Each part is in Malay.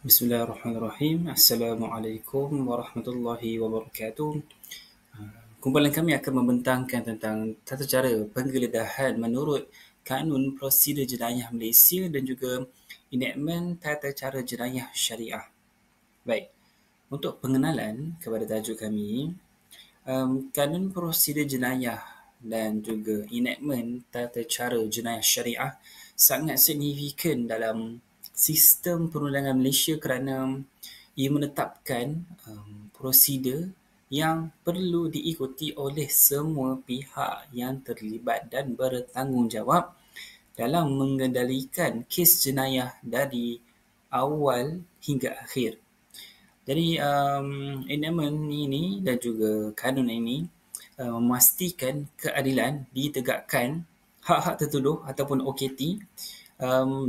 Bismillahirrahmanirrahim. Assalamualaikum warahmatullahi wabarakatuh. Kumpulan kami akan membentangkan tentang tata cara penggeledahan menurut Kanun Prosedur Jenayah Malaysia dan juga enakmen tata cara jenayah syariah. Baik, untuk pengenalan kepada tajuk kami, Kanun Prosedur Jenayah dan juga enakmen tata cara jenayah syariah sangat signifikan dalam sistem perundangan Malaysia kerana ia menetapkan prosedur yang perlu diikuti oleh semua pihak yang terlibat dan bertanggungjawab dalam mengendalikan kes jenayah dari awal hingga akhir. Jadi enactment ini dan juga kanun ini memastikan keadilan ditegakkan, hak-hak tertuduh ataupun OKT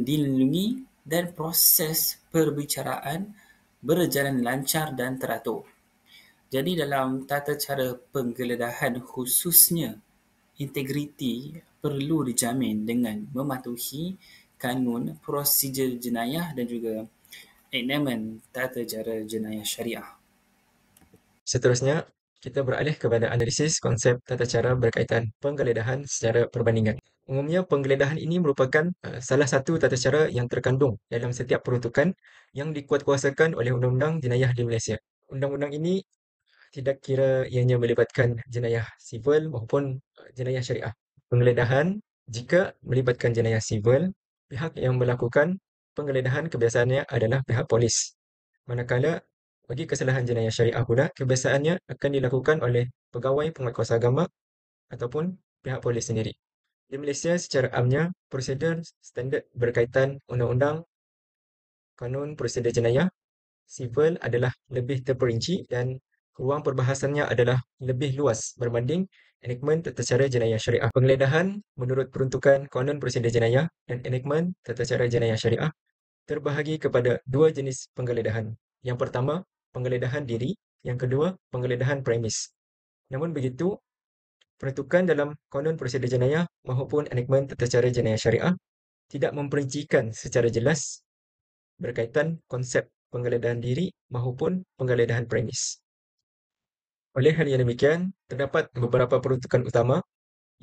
dilindungi dan proses perbicaraan berjalan lancar dan teratur. Jadi dalam tata cara penggeledahan khususnya, integriti perlu dijamin dengan mematuhi kanun prosedur jenayah dan juga enactment tata cara jenayah syariah. Seterusnya, kita beralih kepada analisis konsep tata cara berkaitan penggeledahan secara perbandingan. Umumnya, penggeledahan ini merupakan salah satu tata cara yang terkandung dalam setiap peruntukan yang dikuatkuasakan oleh Undang-Undang Jenayah di Malaysia. Undang-undang ini tidak kira ianya melibatkan jenayah sivil maupun jenayah syariah. Penggeledahan jika melibatkan jenayah sivil, pihak yang melakukan penggeledahan kebiasaannya adalah pihak polis. Manakala bagi kesalahan jenayah syariah pula, kebiasaannya akan dilakukan oleh pegawai penguatkuasa agama ataupun pihak polis sendiri. Di Malaysia secara amnya, prosedur standard berkaitan undang-undang kanun prosedur jenayah sivil adalah lebih terperinci dan ruang perbahasannya adalah lebih luas berbanding enactment tata cara jenayah syariah. Penggeledahan menurut peruntukan kanun prosedur jenayah dan enactment tata cara jenayah syariah terbahagi kepada dua jenis penggeledahan. Yang pertama, penggeledahan diri. Yang kedua, penggeledahan premis. Namun begitu, peruntukan dalam kanun prosedur jenayah maupun enactment tata cara jenayah syariah tidak memperincikan secara jelas berkaitan konsep penggeledahan diri maupun penggeledahan premis. Oleh hal yang demikian, terdapat beberapa peruntukan utama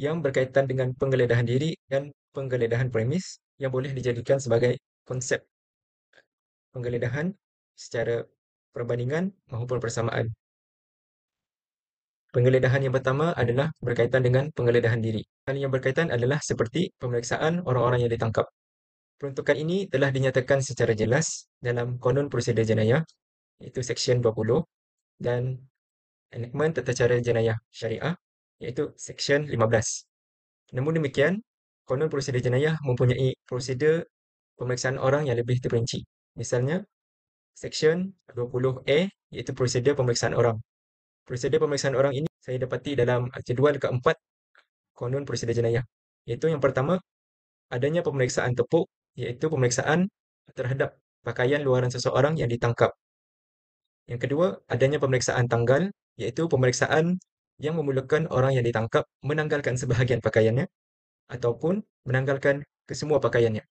yang berkaitan dengan penggeledahan diri dan penggeledahan premis yang boleh dijadikan sebagai konsep penggeledahan secara perbandingan maupun persamaan. Penggeledahan yang pertama adalah berkaitan dengan penggeledahan diri. Hal yang berkaitan adalah seperti pemeriksaan orang-orang yang ditangkap. Peruntukan ini telah dinyatakan secara jelas dalam Kanun Prosedur Jenayah, iaitu Seksyen 20, dan Enactment Tata Cara Jenayah Syariah, iaitu Seksyen 15. Namun demikian, Kanun Prosedur Jenayah mempunyai prosedur pemeriksaan orang yang lebih terperinci. Misalnya, Seksyen 20A, iaitu prosedur pemeriksaan orang. Prosedur pemeriksaan orang ini saya dapati dalam jadual keempat Kanun Prosedur Jenayah. Iaitu yang pertama, adanya pemeriksaan tepuk, iaitu pemeriksaan terhadap pakaian luaran seseorang yang ditangkap. Yang kedua, adanya pemeriksaan tanggal, iaitu pemeriksaan yang memulakan orang yang ditangkap menanggalkan sebahagian pakaiannya ataupun menanggalkan kesemua pakaiannya.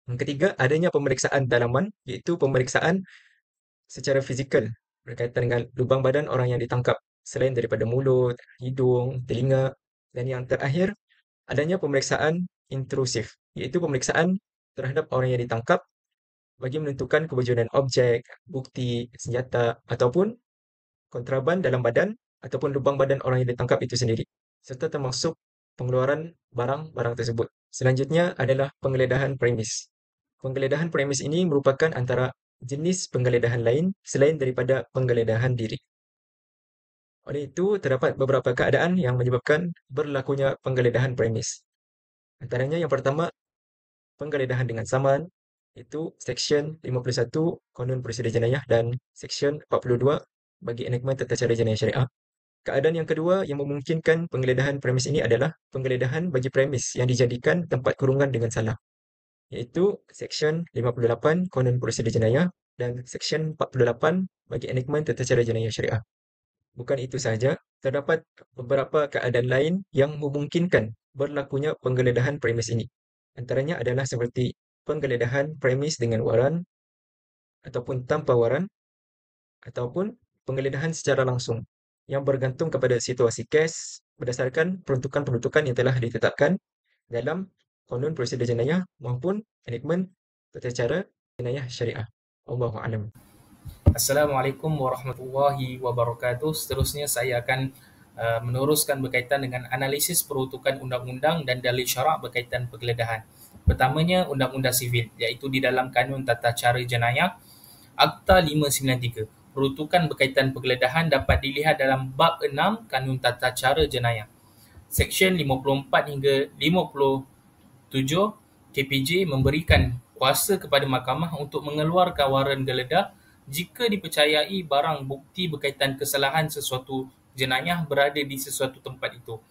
Yang ketiga, adanya pemeriksaan dalaman, iaitu pemeriksaan secara fizikal berkaitan dengan lubang badan orang yang ditangkap selain daripada mulut, hidung, telinga, dan yang terakhir adanya pemeriksaan intrusif, iaitu pemeriksaan terhadap orang yang ditangkap bagi menentukan kewujudan objek, bukti, senjata ataupun kontraban dalam badan ataupun lubang badan orang yang ditangkap itu sendiri, serta termasuk pengeluaran barang-barang tersebut. Selanjutnya adalah penggeledahan premis. Penggeledahan premis ini merupakan antara jenis penggeledahan lain selain daripada penggeledahan diri. Oleh itu, terdapat beberapa keadaan yang menyebabkan berlakunya penggeledahan premis. Antaranya yang pertama, penggeledahan dengan saman, itu Seksyen 51 Kanun Prosedur Jenayah dan Seksyen 42 bagi Enactment Tata Cara Jenayah Syariah. Keadaan yang kedua yang memungkinkan penggeledahan premis ini adalah penggeledahan bagi premis yang dijadikan tempat kurungan dengan salah, iaitu Seksyen 58 Kanun Prosedur Jenayah dan Seksyen 48 bagi Enactment Tata Cara Jenayah Syariah. Bukan itu sahaja, terdapat beberapa keadaan lain yang memungkinkan berlakunya penggeledahan premis ini. Antaranya adalah seperti penggeledahan premis dengan waran, ataupun tanpa waran ataupun penggeledahan secara langsung yang bergantung kepada situasi kes berdasarkan peruntukan-peruntukan yang telah ditetapkan dalam Kanun Prosedur Jenayah maupun Enakmen Tata Cara Jenayah Syariah. Allahu a'lam. Assalamualaikum warahmatullahi wabarakatuh. Seterusnya saya akan meneruskan berkaitan dengan analisis peruntukan undang-undang dan dalil syarak berkaitan penggeledahan. Pertamanya, undang-undang sivil, iaitu di dalam Kanun Tata Cara Jenayah Akta 593. Peruntukan berkaitan penggeledahan dapat dilihat dalam bab 6 Kanun Tata Cara Jenayah. Seksyen 54 hingga 57 KPJ memberikan kuasa kepada mahkamah untuk mengeluarkan waran geledah jika dipercayai barang bukti berkaitan kesalahan sesuatu jenayah berada di sesuatu tempat itu.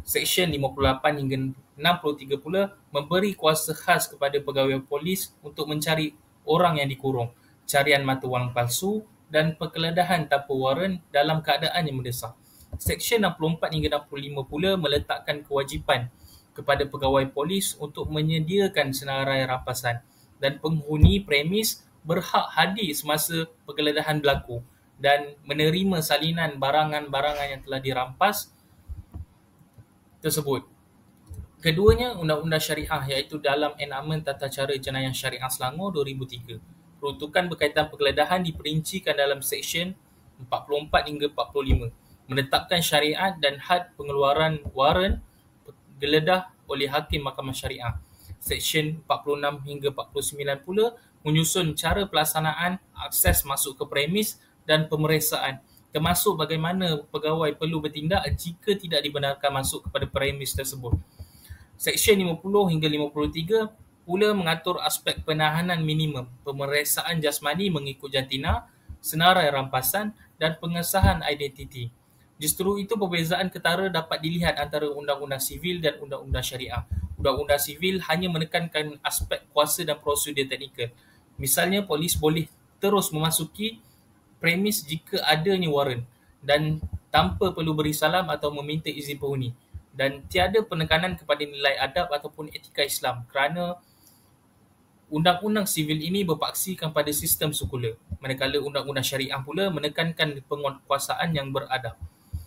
Seksyen 58 hingga 63 pula memberi kuasa khas kepada pegawai polis untuk mencari orang yang dikurung, carian mata wang palsu dan penggeledahan tanpa waran dalam keadaan yang mendesak. Seksyen 64 hingga 65 pula meletakkan kewajipan kepada pegawai polis untuk menyediakan senarai rampasan dan penghuni premis berhak hadir semasa penggeledahan berlaku dan menerima salinan barangan-barangan yang telah dirampas tersebut. Keduanya, Undang-Undang Syariah iaitu dalam Enakmen Tata Cara Jenayah Syariah Selangor 2003. Peruntukan berkaitan penggeledahan diperincikan dalam Seksyen 44 hingga 45, menetapkan syariat dan had pengeluaran waran geledah oleh Hakim Mahkamah Syariah. Seksyen 46 hingga 49 pula menyusun cara pelaksanaan akses masuk ke premis dan pemeriksaan, termasuk bagaimana pegawai perlu bertindak jika tidak dibenarkan masuk kepada premis tersebut. Seksyen 50 hingga 53 pula mengatur aspek penahanan minimum, pemeriksaan jasmani mengikut jantina, senarai rampasan dan pengesahan identiti. Justru itu perbezaan ketara dapat dilihat antara Undang-Undang Sivil dan Undang-Undang Syariah. Undang-Undang Sivil hanya menekankan aspek kuasa dan prosedur teknikal. Misalnya, polis boleh terus memasuki premis jika adanya waran dan tanpa perlu beri salam atau meminta izin penghuni. Dan tiada penekanan kepada nilai adab ataupun etika Islam kerana Undang-Undang Sivil ini berpaksikan pada sistem sekular, manakala Undang-Undang Syariah pula menekankan penguatkuasaan yang beradab.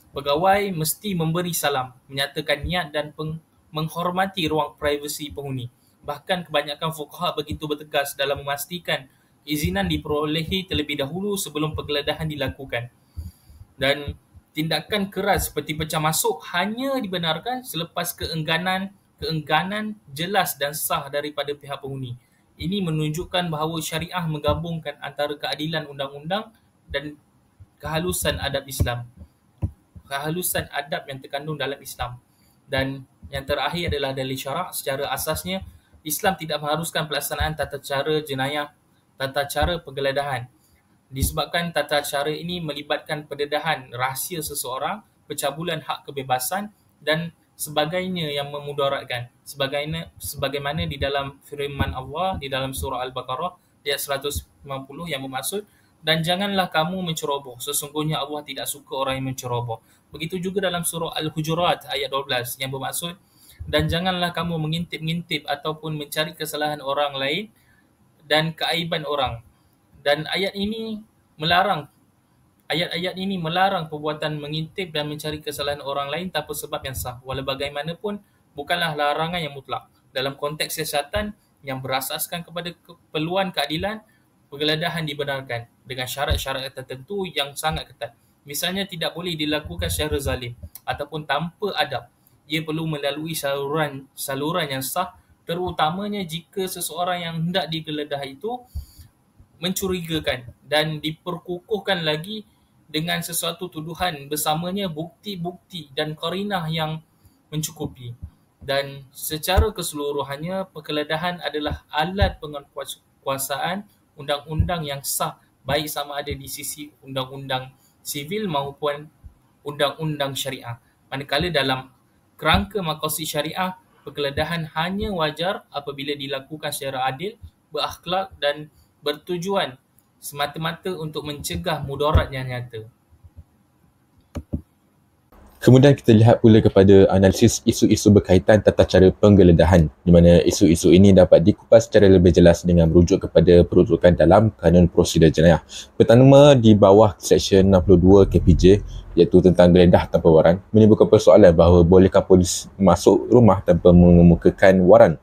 Pegawai mesti memberi salam, menyatakan niat dan menghormati ruang privasi penghuni. Bahkan kebanyakan fuqaha begitu bertegas dalam memastikan izinan diperolehi terlebih dahulu sebelum penggeledahan dilakukan. Dan tindakan keras seperti pecah masuk hanya dibenarkan selepas keengganan jelas dan sah daripada pihak penghuni. Ini menunjukkan bahawa syariah menggabungkan antara keadilan undang-undang dan kehalusan adab Islam. Kehalusan adab yang terkandung dalam Islam. Dan yang terakhir adalah dalil syarak. Secara asasnya, Islam tidak mengharuskan pelaksanaan tata cara jenayah, tata cara penggeledahan. Disebabkan tata cara ini melibatkan pendedahan rahsia seseorang, pencabulan hak kebebasan dan sebagainya yang memudaratkan. Sebagaimana di dalam firman Allah di dalam surah Al-Baqarah ayat 190 yang bermaksud, dan janganlah kamu menceroboh, sesungguhnya Allah tidak suka orang yang menceroboh. Begitu juga dalam surah Al-Hujurat ayat 12 yang bermaksud, dan janganlah kamu mengintip-ngintip ataupun mencari kesalahan orang lain dan keaiban orang. Dan ayat-ayat ini melarang perbuatan mengintip dan mencari kesalahan orang lain tanpa sebab yang sah. Walau bagaimanapun, bukanlah larangan yang mutlak. Dalam konteks siasatan yang berasaskan kepada keperluan keadilan, penggeledahan dibenarkan dengan syarat-syarat tertentu yang sangat ketat. Misalnya, tidak boleh dilakukan secara zalim ataupun tanpa adab. Ia perlu melalui saluran yang sah, terutamanya jika seseorang yang hendak digeledah itu mencurigakan dan diperkukuhkan lagi dengan sesuatu tuduhan bersamanya bukti-bukti dan qarinah yang mencukupi. Dan secara keseluruhannya, penggeledahan adalah alat penguatkuasaan undang-undang yang sah, baik sama ada di sisi undang-undang sivil maupun undang-undang syariah. Manakala dalam kerangka maqasid syariah, penggeledahan hanya wajar apabila dilakukan secara adil, berakhlak dan bertujuan semata-mata untuk mencegah mudarat yang nyata. Kemudian kita lihat pula kepada analisis isu-isu berkaitan tata cara penggeledahan, di mana isu-isu ini dapat dikupas secara lebih jelas dengan merujuk kepada peruntukan dalam Kanun Prosedur Jenayah. Pertama, di bawah Seksyen 62 KPJ, iaitu tentang geledah tanpa waran, menimbulkan persoalan bahawa bolehkah polis masuk rumah tanpa mengemukakan waran.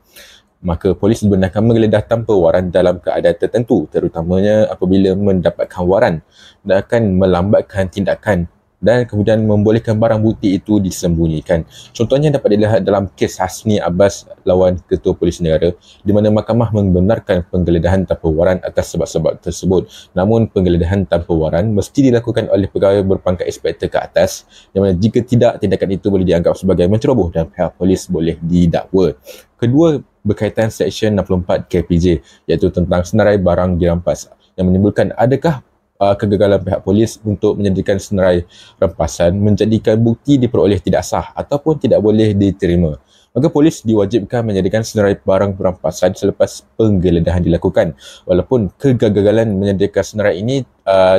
Maka polis dibenarkan menggeledah tanpa waran dalam keadaan tertentu, terutamanya apabila mendapatkan waran dan akan melambatkan tindakan dan kemudian membolehkan barang bukti itu disembunyikan. Contohnya dapat dilihat dalam kes Hasni Abbas lawan Ketua Polis Negara, di mana mahkamah membenarkan penggeledahan tanpa waran atas sebab-sebab tersebut. Namun penggeledahan tanpa waran mesti dilakukan oleh pegawai berpangkat inspektor ke atas, yang mana jika tidak, tindakan itu boleh dianggap sebagai menceroboh dan pihak polis boleh didakwa. Kedua, berkaitan Seksyen 64 KPJ, iaitu tentang senarai barang dirampas, yang menimbulkan adakah kegagalan pihak polis untuk menyediakan senarai rampasan menjadikan bukti diperoleh tidak sah ataupun tidak boleh diterima. Maka polis diwajibkan menyediakan senarai barang rampasan selepas penggeledahan dilakukan. Walaupun kegagalan menyediakan senarai ini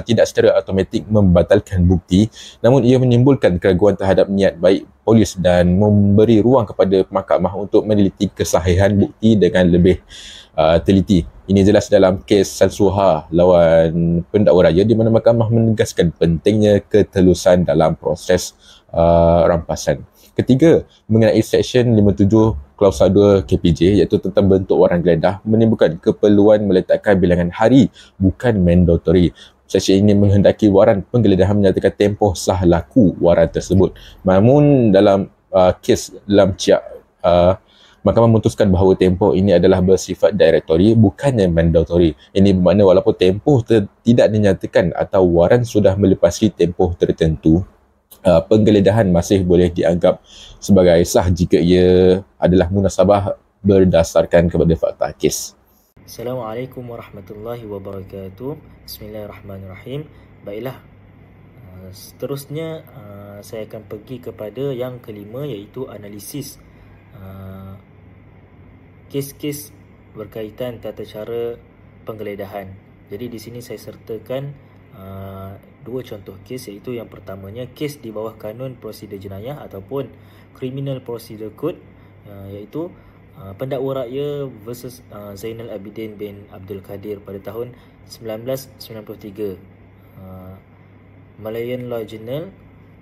tidak secara automatik membatalkan bukti, namun ia menimbulkan keraguan terhadap niat baik polis dan memberi ruang kepada mahkamah untuk meneliti kesahihan bukti dengan lebih teliti. Ini jelas dalam kes Sansuha lawan pendakwa raya, di mana mahkamah menegaskan pentingnya ketelusan dalam proses rampasan. Ketiga, mengenai Seksyen 57 Klausa 2 KPJ, iaitu tentang bentuk waran geledah, menimbulkan keperluan meletakkan bilangan hari bukan mandatory. Seksyen ini menghendaki waran penggeledahan menyatakan tempoh sah laku waran tersebut. Namun dalam kes Lam Chiak, mahkamah memutuskan bahawa tempoh ini adalah bersifat direktori bukannya mandatory. Ini bermakna walaupun tempoh tidak dinyatakan atau waran sudah melepasi tempoh tertentu, penggeledahan masih boleh dianggap sebagai sah jika ia adalah munasabah berdasarkan kepada fakta kes. Assalamualaikum warahmatullahi wabarakatuh. Bismillahirrahmanirrahim. Baiklah, seterusnya saya akan pergi kepada yang kelima, iaitu analisis kes-kes berkaitan tata cara penggeledahan. Jadi di sini saya sertakan dua contoh kes, iaitu yang pertamanya kes di bawah Kanun Prosedur Jenayah ataupun Criminal Procedure Code, iaitu pendakwa raya versus Zainal Abidin bin Abdul Kadir pada tahun 1993, Malayan Law Journal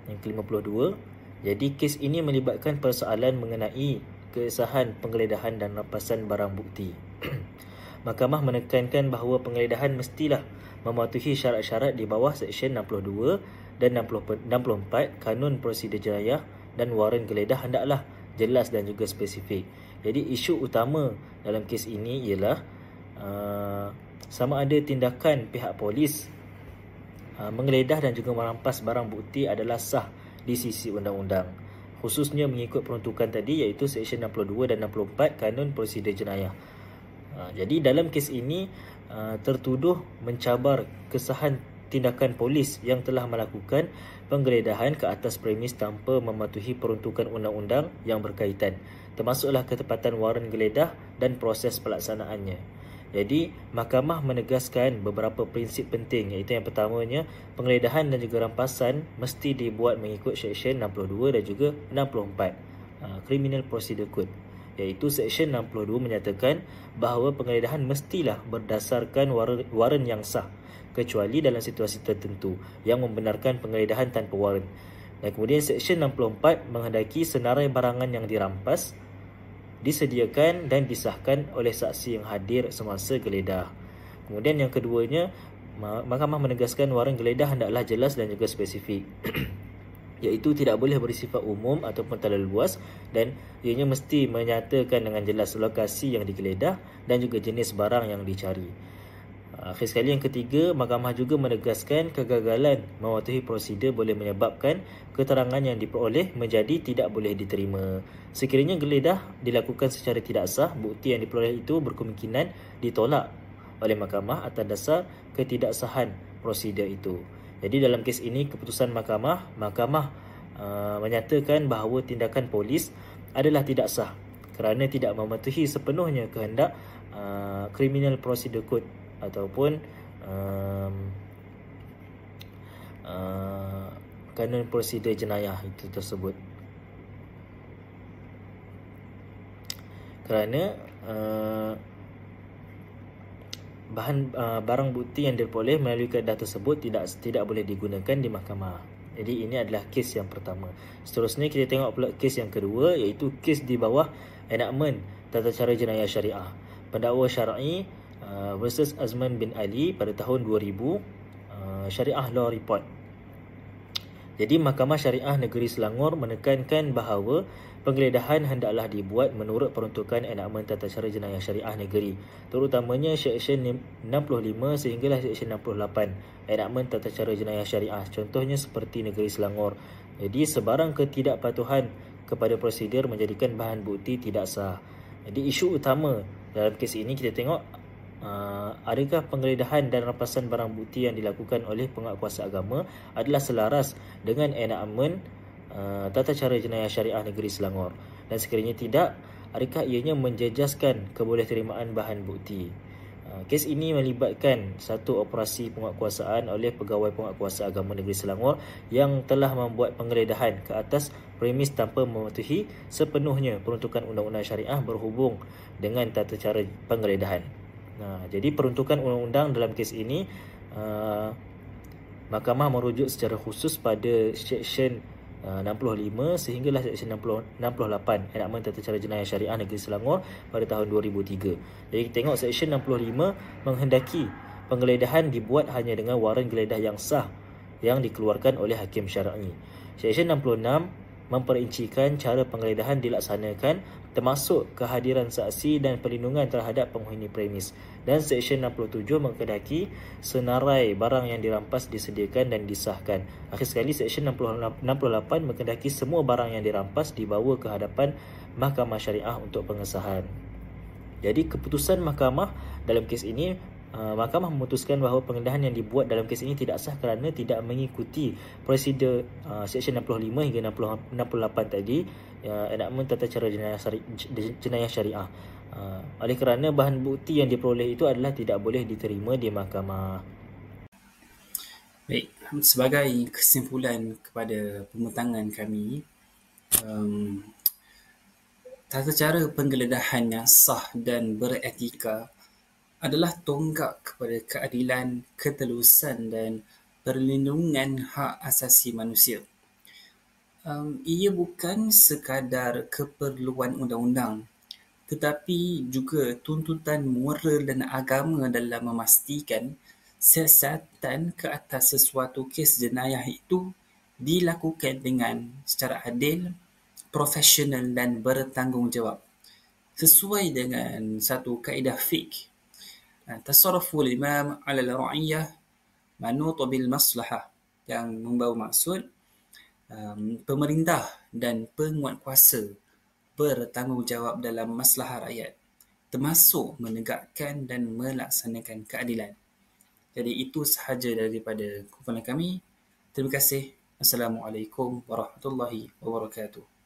yang ke-52. Jadi kes ini melibatkan persoalan mengenai kesahan penggeledahan dan rampasan barang bukti. Mahkamah menekankan bahawa penggeledahan mestilah mematuhi syarat-syarat di bawah Seksyen 62 dan 64 Kanun Prosedur Jenayah, dan waran geledah hendaklah jelas dan juga spesifik. Jadi isu utama dalam kes ini ialah sama ada tindakan pihak polis menggeledah dan juga merampas barang bukti adalah sah di sisi undang-undang, khususnya mengikut peruntukan tadi, iaitu Seksyen 62 dan 64 Kanun Prosedur Jenayah. Jadi dalam kes ini tertuduh mencabar kesahan tindakan polis yang telah melakukan penggeledahan ke atas premis tanpa mematuhi peruntukan undang-undang yang berkaitan, termasuklah ketepatan waran geledah dan proses pelaksanaannya. Jadi mahkamah menegaskan beberapa prinsip penting, iaitu yang pertamanya, penggeledahan dan juga rampasan mesti dibuat mengikut Seksyen 62 dan juga 64 Criminal Procedure Code, iaitu Seksyen 62 menyatakan bahawa penggeledahan mestilah berdasarkan waran yang sah, kecuali dalam situasi tertentu yang membenarkan penggeledahan tanpa waran. Dan kemudian Seksyen 64 menghendaki senarai barangan yang dirampas disediakan dan disahkan oleh saksi yang hadir semasa geledah. Kemudian yang keduanya, mahkamah menegaskan waran geledah hendaklah jelas dan juga spesifik iaitu tidak boleh bersifat umum ataupun terlalu luas, dan ianya mesti menyatakan dengan jelas lokasi yang digeledah dan juga jenis barang yang dicari. Akhir sekali, yang ketiga, mahkamah juga menegaskan kegagalan mematuhi prosedur boleh menyebabkan keterangan yang diperoleh menjadi tidak boleh diterima. Sekiranya geledah dilakukan secara tidak sah, bukti yang diperoleh itu berkemungkinan ditolak oleh mahkamah atas dasar ketidaksahan prosedur itu. Jadi dalam kes ini, keputusan mahkamah menyatakan bahawa tindakan polis adalah tidak sah kerana tidak mematuhi sepenuhnya kehendak Criminal Procedure Code ataupun kanun prosedur jenayah itu tersebut. Kerana barang bukti yang diperoleh melalui kaedah tersebut tidak boleh digunakan di mahkamah. Jadi ini adalah kes yang pertama. Seterusnya kita tengok pula kes yang kedua, iaitu kes di bawah enakmen tata cara jenayah syariah. Pendakwa syar'i versus Azman bin Ali pada tahun 2000, Syariah Law Report. Jadi Mahkamah Syariah Negeri Selangor menekankan bahawa penggeledahan hendaklah dibuat menurut peruntukan enakmen tata cara jenayah syariah negeri, terutamanya Seksyen 65 sehinggalah Seksyen 68 enakmen tata cara jenayah syariah, contohnya seperti Negeri Selangor. Jadi sebarang ketidakpatuhan kepada prosedur menjadikan bahan bukti tidak sah. Jadi isu utama dalam kes ini kita tengok adakah penggeledahan dan rampasan barang bukti yang dilakukan oleh penguatkuasa agama adalah selaras dengan enakmen tata cara jenayah syariah negeri Selangor, dan sekiranya tidak, adakah ianya menjejaskan kebolehterimaan bahan bukti. Kes ini melibatkan satu operasi penguatkuasaan oleh pegawai penguatkuasa agama negeri Selangor yang telah membuat penggeledahan ke atas premis tanpa mematuhi sepenuhnya peruntukan undang-undang syariah berhubung dengan tata cara penggeledahan. Jadi peruntukan undang-undang dalam kes ini, mahkamah merujuk secara khusus pada Seksyen 65 sehinggalah Seksyen 68 enakmen tata cara jenayah syariah negeri Selangor pada tahun 2003. Jadi tengok Seksyen 65 menghendaki penggeledahan dibuat hanya dengan waran geledah yang sah yang dikeluarkan oleh hakim syar'i. Seksyen 66 memperincikan cara penggeledahan dilaksanakan termasuk kehadiran saksi dan perlindungan terhadap penghuni premis, dan Seksyen 67 menghendaki senarai barang yang dirampas disediakan dan disahkan. Akhir sekali Seksyen 68 menghendaki semua barang yang dirampas dibawa ke hadapan Mahkamah Syariah untuk pengesahan. Jadi keputusan mahkamah dalam kes ini, mahkamah memutuskan bahawa penggeledahan yang dibuat dalam kes ini tidak sah kerana tidak mengikuti prosedur Seksyen 65 hingga 68 tadi, enakmen tata cara jenayah syariah. Oleh kerana bahan bukti yang diperoleh itu adalah tidak boleh diterima di mahkamah. Baik, sebagai kesimpulan kepada pembentangan kami, tata cara penggeledahan yang sah dan beretika adalah tonggak kepada keadilan, ketelusan dan perlindungan hak asasi manusia. Ia bukan sekadar keperluan undang-undang, tetapi juga tuntutan moral dan agama dalam memastikan siasatan ke atas sesuatu kes jenayah itu dilakukan dengan secara adil, profesional dan bertanggungjawab, sesuai dengan satu kaedah fiqh. Tasarruful imam ala al-ra'iyah manut bil maslahah, yang membawa maksud pemerintah dan penguatkuasa bertanggungjawab dalam maslahah rakyat, termasuk menegakkan dan melaksanakan keadilan. Jadi itu sahaja daripada kumpulan kami. Terima kasih. Assalamualaikum warahmatullahi wabarakatuh.